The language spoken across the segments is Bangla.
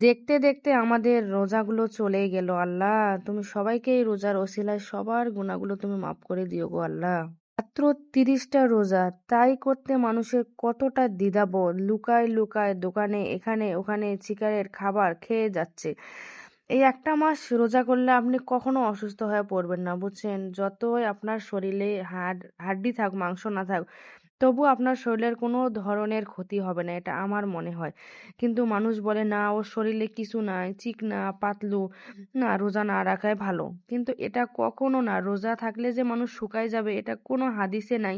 দেখতে দেখতে আমাদের রোজাগুলো চলেই গেল। আল্লাহ, তুমি সবাইকে এই রোজার ওসিলায় সবার গুনাহগুলো তুমি মাফ করে দিও গো আল্লাহ। মাত্র ৩০টা রোজা, তাই করতে মানুষের কতটা দ্বিধাবোধ। লুকায় লুকায় দোকানে এখানে ওখানে সিগারেট খাবার খেয়ে যাচ্ছে। এই একটা মাস রোজা করলে আপনি কখনো অসুস্থ হয়ে পড়বেন না, বুঝছেন? যতই আপনার শরীরে হাড্ডি থাক, মাংস না থাক, তবু আপনার শরীরের কোনো ধরনের ক্ষতি হবে না, এটা আমার মনে হয়। কিন্তু মানুষ বলে না, ওর শরীরে কিছু নাই, চিকনা পাতলু, না রোজা না রাখাই ভালো। কিন্তু এটা কখনো না, রোজা থাকলে যে মানুষ শুকায় যাবে এটা কোনো হাদিসে নাই,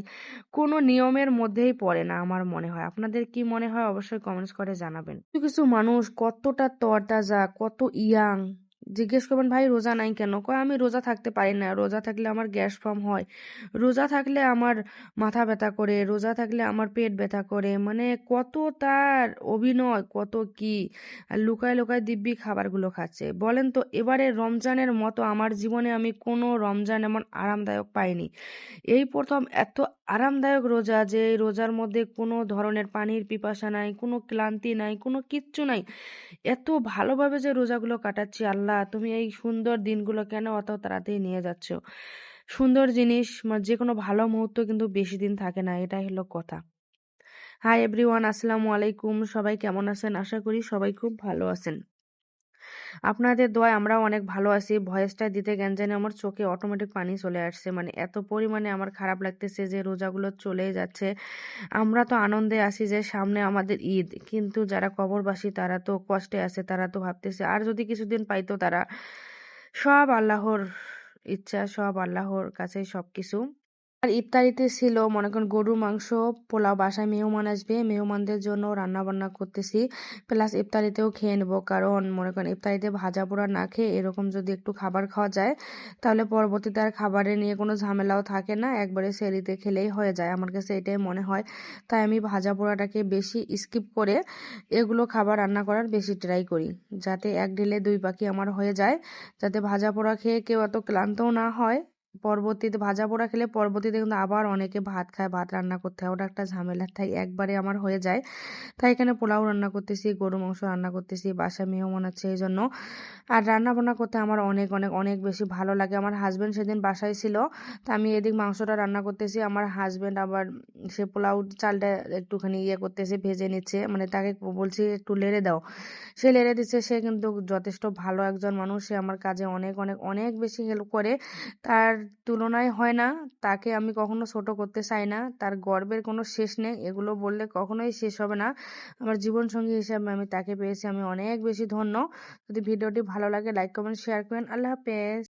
কোনো নিয়মের মধ্যেই পড়ে না আমার মনে হয়। আপনাদের কি মনে হয় অবশ্যই কমেন্টস করে জানাবেন। কিছু কিছু মানুষ কতটা তরতাজা, কত ইয়াং, জিজ্ঞেস করবেন ভাই রোজা নাই কেন? কয় আমি রোজা থাকতে পারি না, রোজা থাকলে আমার গ্যাস ফর্ম হয়, রোজা থাকলে আমার মাথা ব্যথা করে, রোজা থাকলে আমার পেট ব্যথা করে। মানে কত তার অভিনয়, কত কি! আর লুকায় লুকায় দিব্যি খাবারগুলো খাচ্ছে। বলেন তো, এবারে রমজানের মতো আমার জীবনে আমি কোনো রমজান এমন আরামদায়ক পাইনি। এই প্রথম এত আরামদায়ক রোজা, যে এই রোজার মধ্যে কোনো ধরনের পানির পিপাসা নাই, কোনো ক্লান্তি নাই, কোনো কিচ্ছু নাই। এত ভালোভাবে যে রোজাগুলো কাটাচ্ছি, আল্লাহ তুমি এই সুন্দর দিনগুলো কেন অত তাড়াতাড়ি নিয়ে যাচ্ছ? সুন্দর জিনিস যে কোনো ভালো মুহূর্ত কিন্তু বেশি দিন থাকে না, এটাই হলো কথা। হাই এভরিওয়ান, আসসালামু আলাইকুম। সবাই কেমন আছেন? আশা করি সবাই খুব ভালো আছেন। আপনাদের দোয়ায় আমরাও অনেক ভালো আছি। ভয়েসটা দিতে কেন জানি আমার চোখে অটোমেটিক পানি চলে আসছে। মানে এত পরিমাণে আমার খারাপ লাগতেছে যে রোজাগুলো চলেই যাচ্ছে। আমরা তো আনন্দে আছি যে সামনে আমাদের ঈদ, কিন্তু যারা কবরবাসী তারা তো কষ্টে আছে, তারা তো ভাবতেছে আর যদি কিছুদিন পাইতো তারা। সব আল্লাহর ইচ্ছা, সব আল্লাহর কাছেই সবকিছু। আর ইফতারিতে ছিল মনে করেন গরুর মাংস, পোলাও। বাসায় মেহমান আসবে, মেহমানদের জন্য রান্না বান্না করতেছি, প্লাস ইফতারিতেও খেয়ে নেবো। কারণ মনে করেন ইফতারিতে ভাজা পোড়া না খেয়ে এরকম যদি একটু খাবার খাওয়া যায়, তাহলে পরবর্তীতে আর খাবারের নিয়ে কোনো ঝামেলাও থাকে না, একবারে সেহরিতে খেলেই হয়ে যায়। আমার কাছে এটাই মনে হয়। তাই আমি ভাজা পোড়াটাকে বেশি স্কিপ করে এগুলো খাবার রান্না করার বেশি ট্রাই করি, যাতে এক ঢিলে দুই পাখি আমার হয়ে যায়। যাতে ভাজা পোড়া খেয়ে কেউ এত ক্লান্তও না হয়। পরবর্তীতে ভাজা পোড়া খেলে পরবর্তীতে কিন্তু আবার অনেকে ভাত খায়, ভাত রান্না করতে হয়, ওটা একটা ঝামেলা। তাই একবারে আমার হয়ে যায়। তাই এখানে পোলাও রান্না করতেছি, গরু মাংস রান্না করতেছি, বাসায় মেহমান আছে এই জন্য। আর রান্না বান্না করতে আমার অনেক অনেক অনেক বেশি ভালো লাগে। আমার হাজবেন্ড সেদিন বাসায় ছিল, তা আমি এদিক মাংসটা রান্না করতেছি, আমার হাজবেন্ড আবার সে পোলাও চালটা একটুখানি ইয়ে করতেছে, ভেজে নিচ্ছে। মানে তাকে বলছি একটু লেড়ে দাও, সে লেড়ে দিচ্ছে। সে কিন্তু যথেষ্ট ভালো একজন মানুষ, সে আমার কাজে অনেক অনেক অনেক বেশি হেল্প করে। তার তুলনায় হয় না। তাকে আমি কখনো ছোট করতে চাই না, তার গর্বের কোনো শেষ নেই, এগুলো বললে কখনোই শেষ হবে না। আমার জীবনসঙ্গী হিসেবে আমি তাকে পেয়েছি, আমি অনেক বেশি ধন্য। যদি ভিডিওটি ভালো লাগে লাইক কমেন্ট শেয়ার করেন। আল্লাহ হাফেজ।